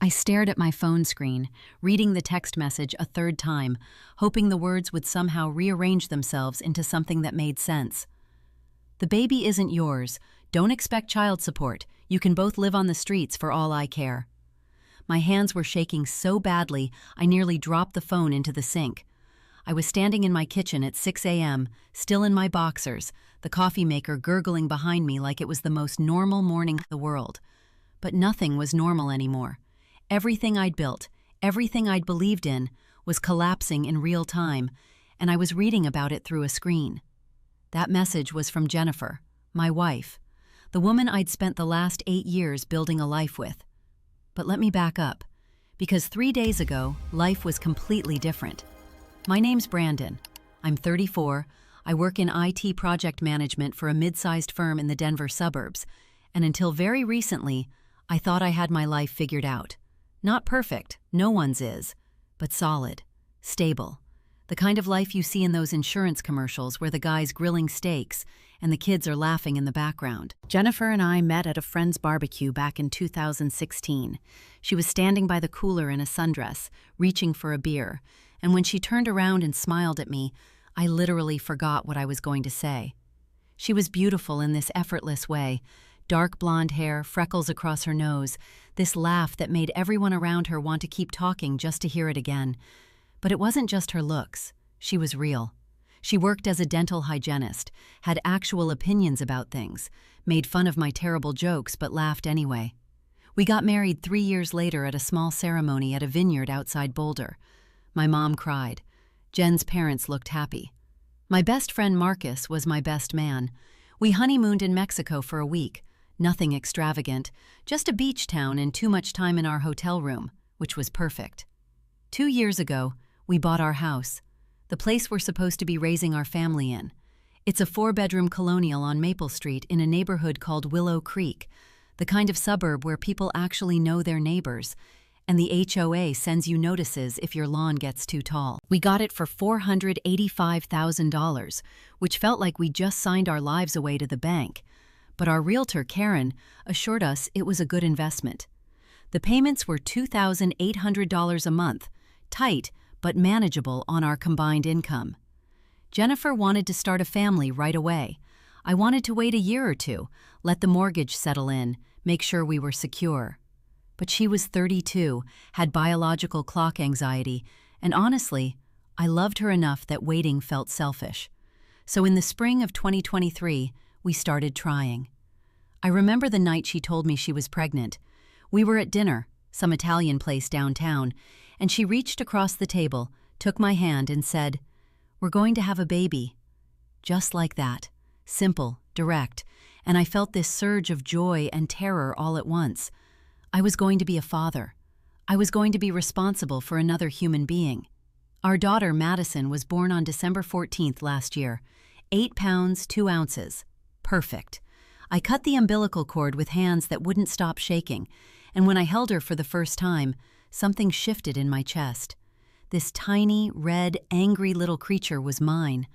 I stared at my phone screen, reading the text message a third time, hoping the words would somehow rearrange themselves into something that made sense. The baby isn't yours. Don't expect child support. You can both live on the streets for all I care. My hands were shaking so badly I nearly dropped the phone into the sink. I was standing in my kitchen at 6 a.m., still in my boxers, the coffee maker gurgling behind me like it was the most normal morning in the world. But nothing was normal anymore. Everything I'd built, everything I'd believed in, was collapsing in real time, and I was reading about it through a screen. That message was from Jennifer, my wife, the woman I'd spent the last 8 years building a life with. But let me back up, because 3 days ago, life was completely different. My name's Brandon. I'm 34, I work in IT project management for a mid-sized firm in the Denver suburbs, and until very recently, I thought I had my life figured out. Not perfect, no one's is, but solid, stable. The kind of life you see in those insurance commercials where the guy's grilling steaks and the kids are laughing in the background. Jennifer and I met at a friend's barbecue back in 2016. She was standing by the cooler in a sundress, reaching for a beer, and when she turned around and smiled at me, I literally forgot what I was going to say. She was beautiful in this effortless way, dark blonde hair, freckles across her nose, this laugh that made everyone around her want to keep talking just to hear it again. But it wasn't just her looks. She was real. She worked as a dental hygienist, had actual opinions about things, made fun of my terrible jokes but laughed anyway. We got married 3 years later at a small ceremony at a vineyard outside Boulder. My mom cried. Jen's parents looked happy. My best friend Marcus was my best man. We honeymooned in Mexico for a week. Nothing extravagant, just a beach town and too much time in our hotel room, which was perfect. 2 years ago, we bought our house, the place we're supposed to be raising our family in. It's a 4-bedroom colonial on Maple Street in a neighborhood called Willow Creek, the kind of suburb where people actually know their neighbors, and the HOA sends you notices if your lawn gets too tall. We got it for $485,000, which felt like we just signed our lives away to the bank. But our realtor, Karen, assured us it was a good investment. The payments were $2,800 a month, tight but manageable on our combined income. Jennifer wanted to start a family right away. I wanted to wait a year or two, let the mortgage settle in, make sure we were secure. But she was 32, had biological clock anxiety, and honestly, I loved her enough that waiting felt selfish. So in the spring of 2023, we started trying. I remember the night she told me she was pregnant. We were at dinner, some Italian place downtown, and she reached across the table, took my hand and said, "We're going to have a baby." Just like that, simple, direct, and I felt this surge of joy and terror all at once. I was going to be a father. I was going to be responsible for another human being. Our daughter, Madison, was born on December 14th last year, 8 pounds, 2 ounces. Perfect. I cut the umbilical cord with hands that wouldn't stop shaking, and when I held her for the first time, something shifted in my chest. This tiny, red, angry little creature was mine.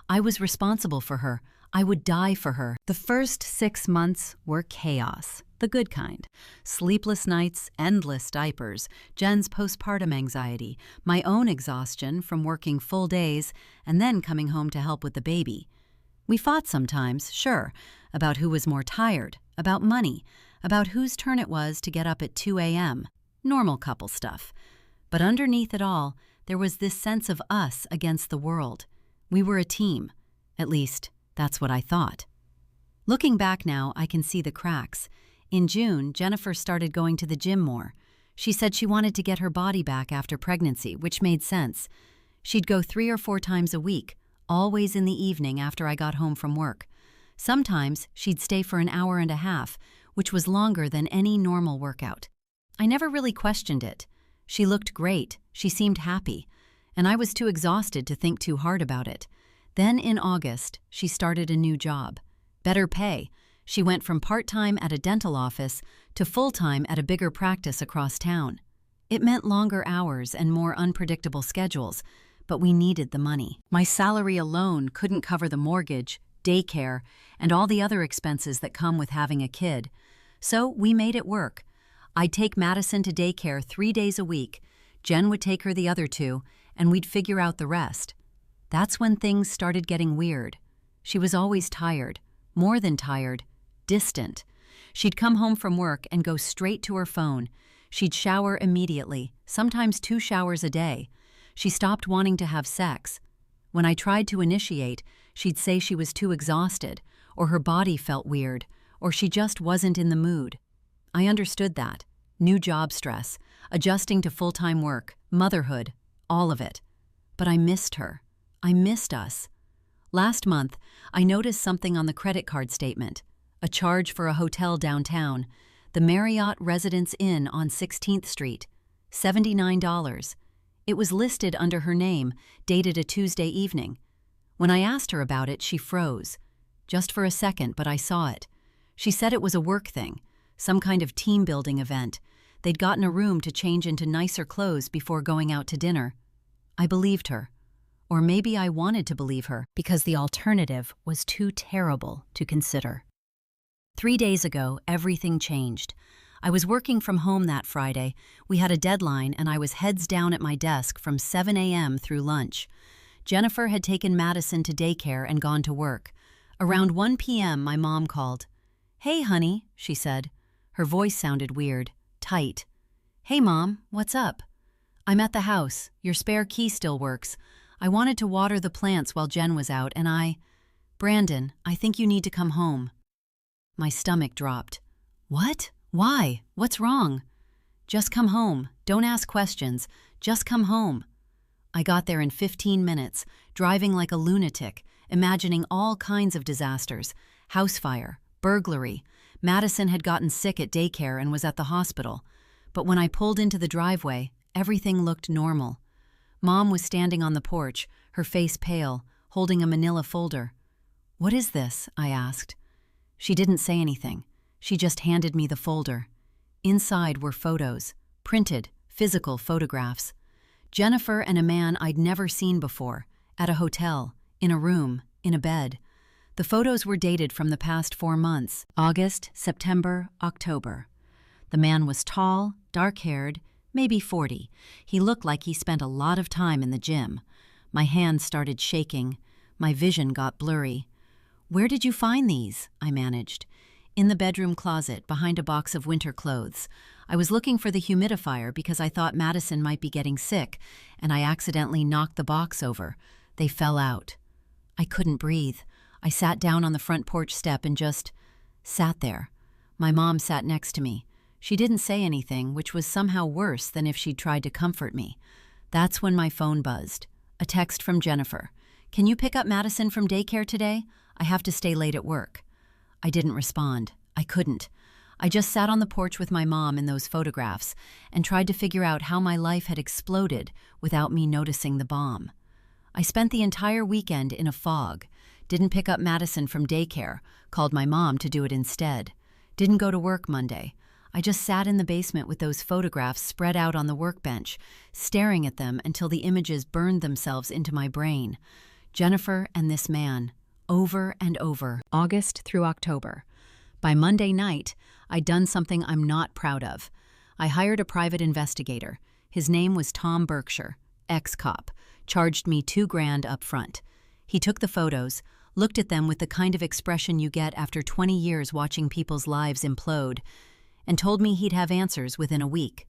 I was responsible for her. I would die for her. The first 6 months were chaos, the good kind. Sleepless nights, endless diapers, Jen's postpartum anxiety, my own exhaustion from working full days and then coming home to help with the baby. We fought sometimes, sure, about who was more tired, about money, about whose turn it was to get up at 2 a.m. Normal couple stuff. But underneath it all, there was this sense of us against the world. We were a team. At least, that's what I thought. Looking back now, I can see the cracks. In June, Jennifer started going to the gym more. She said she wanted to get her body back after pregnancy, which made sense. She'd go 3 or 4 times a week, always in the evening after I got home from work. Sometimes she'd stay for an hour and a half, which was longer than any normal workout. I never really questioned it. She looked great, she seemed happy, and I was too exhausted to think too hard about it. Then in August, she started a new job. Better pay. She went from part-time at a dental office to full-time at a bigger practice across town. It meant longer hours and more unpredictable schedules, but we needed the money. My salary alone couldn't cover the mortgage, daycare, and all the other expenses that come with having a kid. So we made it work. I'd take Madison to daycare 3 days a week. Jen would take her the other 2, and we'd figure out the rest. That's when things started getting weird. She was always tired, more than tired, distant. She'd come home from work and go straight to her phone. She'd shower immediately, sometimes 2 showers a day. She stopped wanting to have sex. When I tried to initiate, she'd say she was too exhausted, or her body felt weird, or she just wasn't in the mood. I understood that. New job stress, adjusting to full-time work, motherhood, all of it. But I missed her. I missed us. Last month, I noticed something on the credit card statement. A charge for a hotel downtown, the Marriott Residence Inn on 16th Street, $79. It was listed under her name, dated a Tuesday evening. When I asked her about it, she froze. Just for a second, but I saw it. She said it was a work thing, some kind of team-building event. They'd gotten a room to change into nicer clothes before going out to dinner. I believed her. Or maybe I wanted to believe her because the alternative was too terrible to consider. 3 days ago, everything changed. I was working from home that Friday. We had a deadline and I was heads down at my desk from 7 a.m. through lunch. Jennifer had taken Madison to daycare and gone to work. Around 1 p.m., my mom called. "Hey, honey," she said. Her voice sounded weird, tight. "Hey, Mom, what's up?" "I'm at the house. Your spare key still works. I wanted to water the plants while Jen was out and Brandon, I think you need to come home." My stomach dropped. "What? Why? What's wrong?" "Just come home. Don't ask questions. Just come home." I got there in 15 minutes, driving like a lunatic, imagining all kinds of disasters. House fire, burglary. Madison had gotten sick at daycare and was at the hospital. But when I pulled into the driveway, everything looked normal. Mom was standing on the porch, her face pale, holding a manila folder. "What is this?" I asked. She didn't say anything. She just handed me the folder. Inside were photos, printed, physical photographs. Jennifer and a man I'd never seen before, at a hotel, in a room, in a bed. The photos were dated from the past 4 months, August, September, October. The man was tall, dark-haired, maybe 40. He looked like he spent a lot of time in the gym. My hands started shaking. My vision got blurry. "Where did you find these?" I managed. "In the bedroom closet, behind a box of winter clothes. I was looking for the humidifier because I thought Madison might be getting sick, and I accidentally knocked the box over. They fell out." I couldn't breathe. I sat down on the front porch step and just sat there. My mom sat next to me. She didn't say anything, which was somehow worse than if she'd tried to comfort me. That's when my phone buzzed. A text from Jennifer. "Can you pick up Madison from daycare today? I have to stay late at work." I didn't respond. I couldn't. I just sat on the porch with my mom in those photographs and tried to figure out how my life had exploded without me noticing the bomb. I spent the entire weekend in a fog. Didn't pick up Madison from daycare, called my mom to do it instead. Didn't go to work Monday. I just sat in the basement with those photographs spread out on the workbench, staring at them until the images burned themselves into my brain. Jennifer and this man, over and over, August through October. By Monday night, I'd done something I'm not proud of. I hired a private investigator. His name was Tom Berkshire, ex-cop, charged me $2,000 up front. He took the photos, looked at them with the kind of expression you get after 20 years watching people's lives implode, and told me he'd have answers within a week.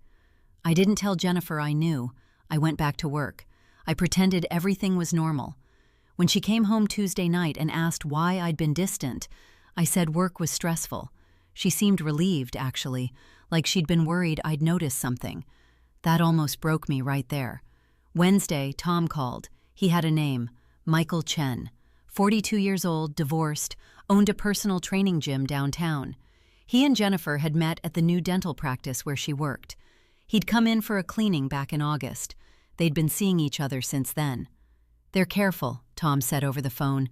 I didn't tell Jennifer I knew. I went back to work. I pretended everything was normal. When she came home Tuesday night and asked why I'd been distant, I said work was stressful. She seemed relieved, actually, like she'd been worried I'd noticed something. That almost broke me right there. Wednesday, Tom called. He had a name, Michael Chen. 42 years old, divorced, owned a personal training gym downtown. He and Jennifer had met at the new dental practice where she worked. He'd come in for a cleaning back in August. They'd been seeing each other since then. "They're careful," Tom said over the phone,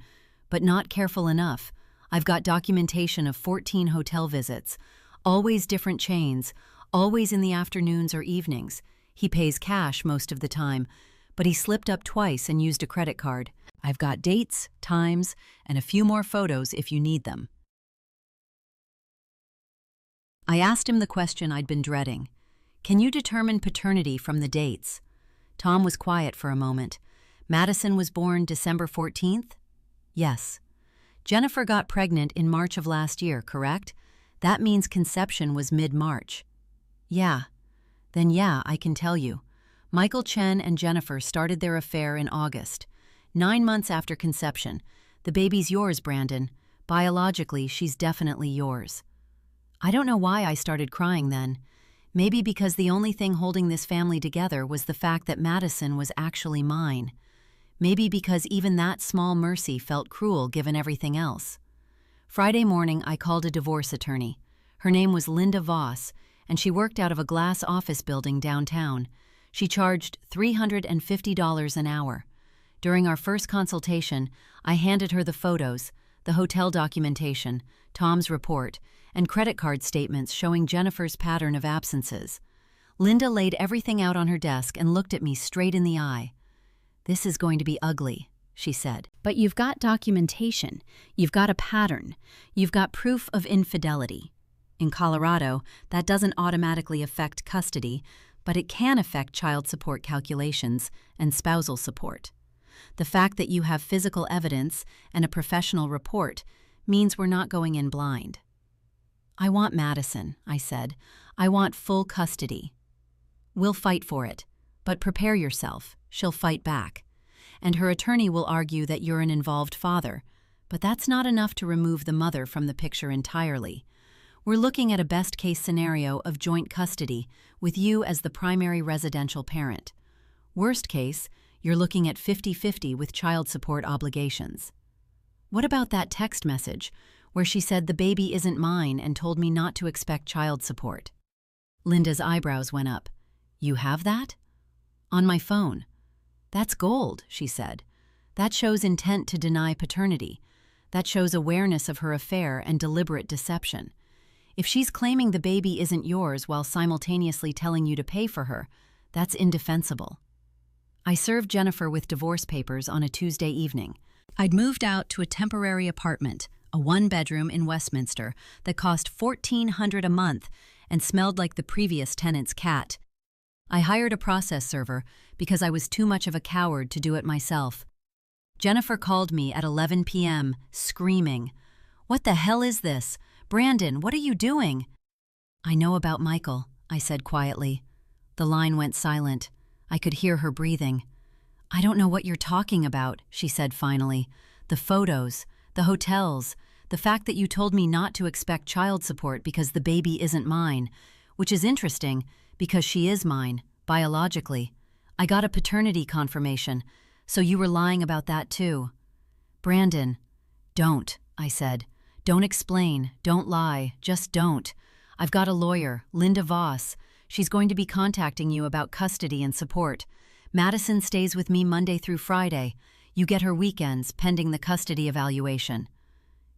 "but not careful enough. I've got documentation of 14 hotel visits, always different chains, always in the afternoons or evenings. He pays cash most of the time, but he slipped up twice and used a credit card. I've got dates, times, and a few more photos if you need them." I asked him the question I'd been dreading. Can you determine paternity from the dates? Tom was quiet for a moment. Madison was born December 14th? Yes. Jennifer got pregnant in March of last year, correct? That means conception was mid-March. Yeah. Then yeah, I can tell you. Michael Chen and Jennifer started their affair in August. 9 months after conception. The baby's yours, Brandon. Biologically, she's definitely yours. I don't know why I started crying then. Maybe because the only thing holding this family together was the fact that Madison was actually mine. Maybe because even that small mercy felt cruel given everything else. Friday morning, I called a divorce attorney. Her name was Linda Voss, and she worked out of a glass office building downtown. She charged $350 an hour. During our first consultation, I handed her the photos, the hotel documentation, Tom's report, and credit card statements showing Jennifer's pattern of absences. Linda laid everything out on her desk and looked at me straight in the eye. "This is going to be ugly," she said. "But you've got documentation. You've got a pattern. You've got proof of infidelity. In Colorado, that doesn't automatically affect custody, but it can affect child support calculations and spousal support. The fact that you have physical evidence and a professional report means we're not going in blind." "I want Madison," I said. "I want full custody." "We'll fight for it, but prepare yourself. She'll fight back. And her attorney will argue that you're an involved father, but that's not enough to remove the mother from the picture entirely. We're looking at a best-case scenario of joint custody with you as the primary residential parent. Worst case, you're looking at 50-50 with child support obligations." "What about that text message where she said the baby isn't mine and told me not to expect child support?" Linda's eyebrows went up. "You have that?" "On my phone." "That's gold," she said. "That shows intent to deny paternity. That shows awareness of her affair and deliberate deception. If she's claiming the baby isn't yours while simultaneously telling you to pay for her, that's indefensible." I served Jennifer with divorce papers on a Tuesday evening. I'd moved out to a temporary apartment, a one-bedroom in Westminster, that cost $1,400 a month and smelled like the previous tenant's cat. I hired a process server because I was too much of a coward to do it myself. Jennifer called me at 11 p.m., screaming, "What the hell is this? Brandon, what are you doing?" "I know about Michael," I said quietly. The line went silent. I could hear her breathing. "I don't know what you're talking about," she said finally. "The photos, the hotels, the fact that you told me not to expect child support because the baby isn't mine, which is interesting because she is mine, biologically. I got a paternity confirmation, so you were lying about that too." "Brandon." "Don't," I said. "Don't explain, don't lie, just don't. I've got a lawyer, Linda Voss. She's going to be contacting you about custody and support. Madison stays with me Monday through Friday. You get her weekends, pending the custody evaluation."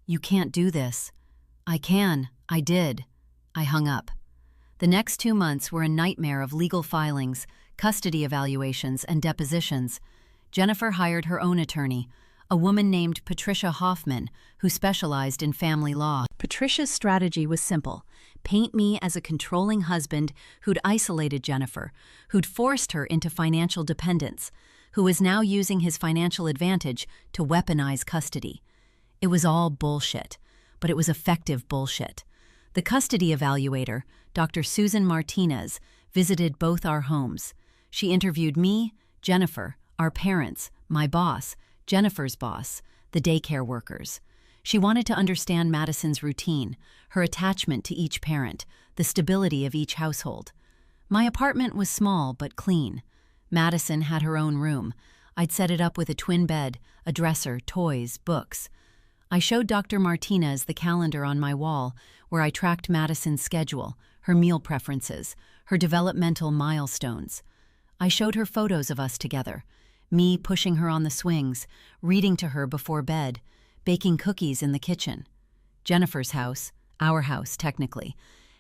"You can't do this." "I can. I did." I hung up. The next 2 months were a nightmare of legal filings, custody evaluations, and depositions. Jennifer hired her own attorney, a woman named Patricia Hoffman, who specialized in family law. Patricia's strategy was simple: paint me as a controlling husband who'd isolated Jennifer, who'd forced her into financial dependence, who was now using his financial advantage to weaponize custody. It was all bullshit, but it was effective bullshit. The custody evaluator, Dr. Susan Martinez, visited both our homes. She interviewed me, Jennifer, our parents, my boss, Jennifer's boss, the daycare workers. She wanted to understand Madison's routine, her attachment to each parent, the stability of each household. My apartment was small but clean. Madison had her own room. I'd set it up with a twin bed, a dresser, toys, books. I showed Dr. Martinez the calendar on my wall where I tracked Madison's schedule, her meal preferences, her developmental milestones. I showed her photos of us together, me pushing her on the swings, reading to her before bed, baking cookies in the kitchen. Jennifer's house, our house technically,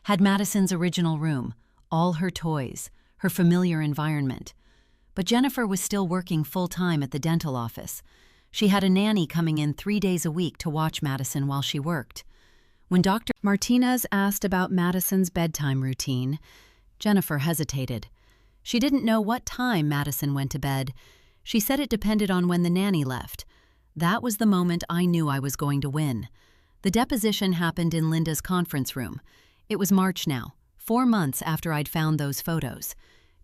had Madison's original room, all her toys, her familiar environment. But Jennifer was still working full-time at the dental office. She had a nanny coming in 3 days a week to watch Madison while she worked. When Dr. Martinez asked about Madison's bedtime routine, Jennifer hesitated. She didn't know what time Madison went to bed. She said it depended on when the nanny left. That was the moment I knew I was going to win. The deposition happened in Linda's conference room. It was March now, 4 months after I'd found those photos.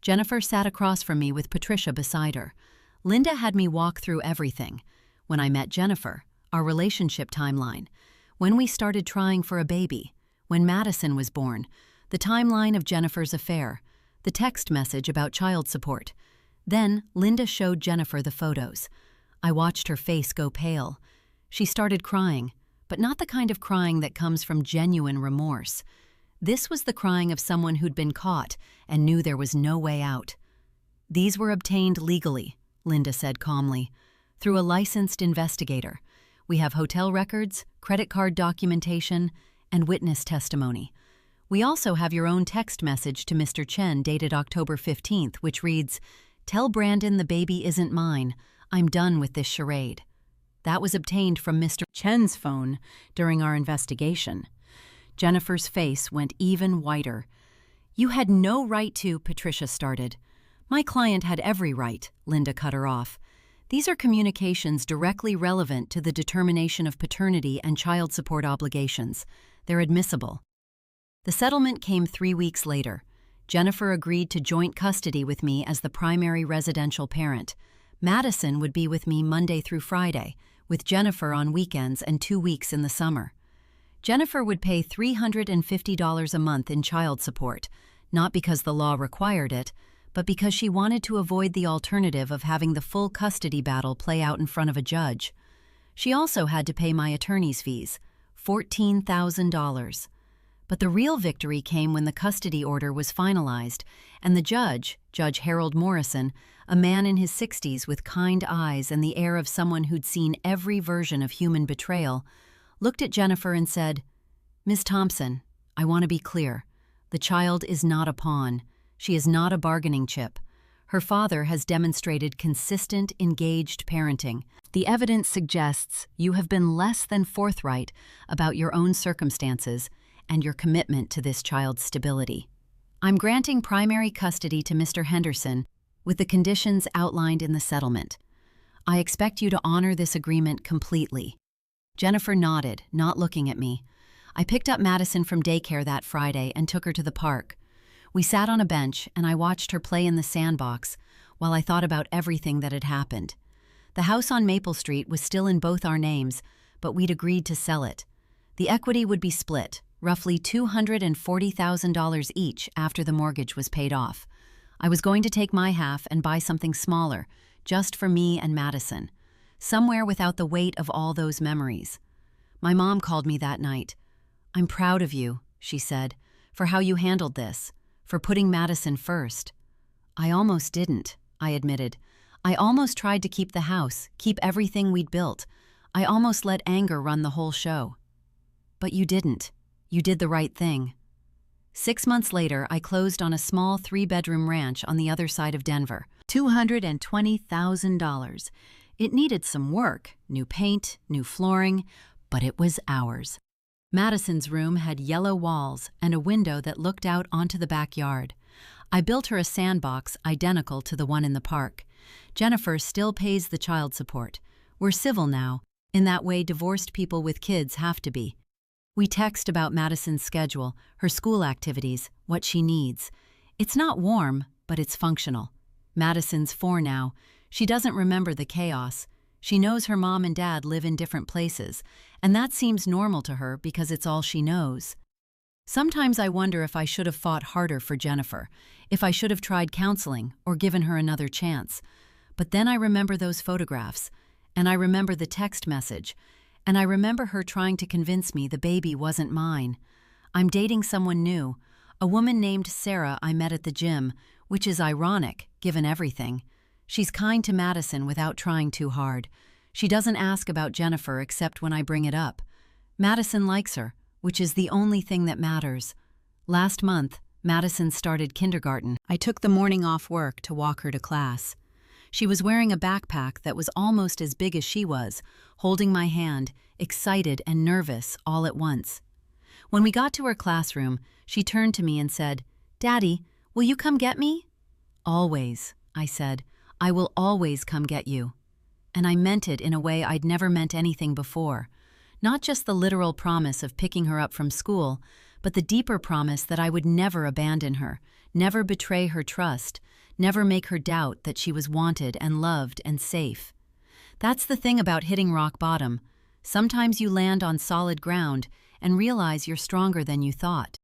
Jennifer sat across from me with Patricia beside her. Linda had me walk through everything. When I met Jennifer, our relationship timeline, when we started trying for a baby, when Madison was born, the timeline of Jennifer's affair, the text message about child support. Then Linda showed Jennifer the photos. I watched her face go pale. She started crying, but not the kind of crying that comes from genuine remorse. This was the crying of someone who'd been caught and knew there was no way out. "These were obtained legally," Linda said calmly, "through a licensed investigator. We have hotel records, credit card documentation, and witness testimony. We also have your own text message to Mr. Chen dated October 15th, which reads, 'Tell Brandon the baby isn't mine. I'm done with this charade.' That was obtained from Mr. Chen's phone during our investigation." Jennifer's face went even whiter. "You had no right to," Patricia started. "My client had every right," Linda cut her off. "These are communications directly relevant to the determination of paternity and child support obligations. They're admissible." The settlement came 3 weeks later. Jennifer agreed to joint custody with me as the primary residential parent. Madison would be with me Monday through Friday, with Jennifer on weekends and 2 weeks in the summer. Jennifer would pay $350 a month in child support, not because the law required it, but because she wanted to avoid the alternative of having the full custody battle play out in front of a judge. She also had to pay my attorney's fees, $14,000. But the real victory came when the custody order was finalized, and the judge, Judge Harold Morrison, a man in his 60s with kind eyes and the air of someone who'd seen every version of human betrayal, looked at Jennifer and said, "Ms. Thompson, I want to be clear. The child is not a pawn. She is not a bargaining chip. Her father has demonstrated consistent, engaged parenting. The evidence suggests you have been less than forthright about your own circumstances and your commitment to this child's stability. I'm granting primary custody to Mr. Henderson with the conditions outlined in the settlement. I expect you to honor this agreement completely." Jennifer nodded, not looking at me. I picked up Madison from daycare that Friday and took her to the park. We sat on a bench and I watched her play in the sandbox while I thought about everything that had happened. The house on Maple Street was still in both our names, but we'd agreed to sell it. The equity would be split, roughly $240,000 each after the mortgage was paid off. I was going to take my half and buy something smaller, just for me and Madison, somewhere without the weight of all those memories. My mom called me that night. "I'm proud of you," she said, "for how you handled this, for putting Madison first." "I almost didn't," I admitted. "I almost tried to keep the house, keep everything we'd built. I almost let anger run the whole show." "But you didn't. You did the right thing." 6 months later, I closed on a small 3-bedroom ranch on the other side of Denver. $220,000. It needed some work, new paint, new flooring, but it was ours. Madison's room had yellow walls and a window that looked out onto the backyard. I built her a sandbox identical to the one in the park. Jennifer still pays the child support. We're civil now, in that way divorced people with kids have to be. We text about Madison's schedule, her school activities, what she needs. It's not warm, but it's functional. Madison's 4 now. She doesn't remember the chaos. She knows her mom and dad live in different places, and that seems normal to her because it's all she knows. Sometimes I wonder if I should have fought harder for Jennifer, if I should have tried counseling or given her another chance. But then I remember those photographs, and I remember the text message, and I remember her trying to convince me the baby wasn't mine. I'm dating someone new, a woman named Sarah I met at the gym, which is ironic, given everything. She's kind to Madison without trying too hard. She doesn't ask about Jennifer except when I bring it up. Madison likes her, which is the only thing that matters. Last month, Madison started kindergarten. I took the morning off work to walk her to class. She was wearing a backpack that was almost as big as she was, holding my hand, excited and nervous all at once. When we got to her classroom, she turned to me and said, "Daddy, will you come get me?" "Always," I said. "I will always come get you." And I meant it in a way I'd never meant anything before. Not just the literal promise of picking her up from school, but the deeper promise that I would never abandon her, never betray her trust, never make her doubt that she was wanted and loved and safe. That's the thing about hitting rock bottom. Sometimes you land on solid ground and realize you're stronger than you thought.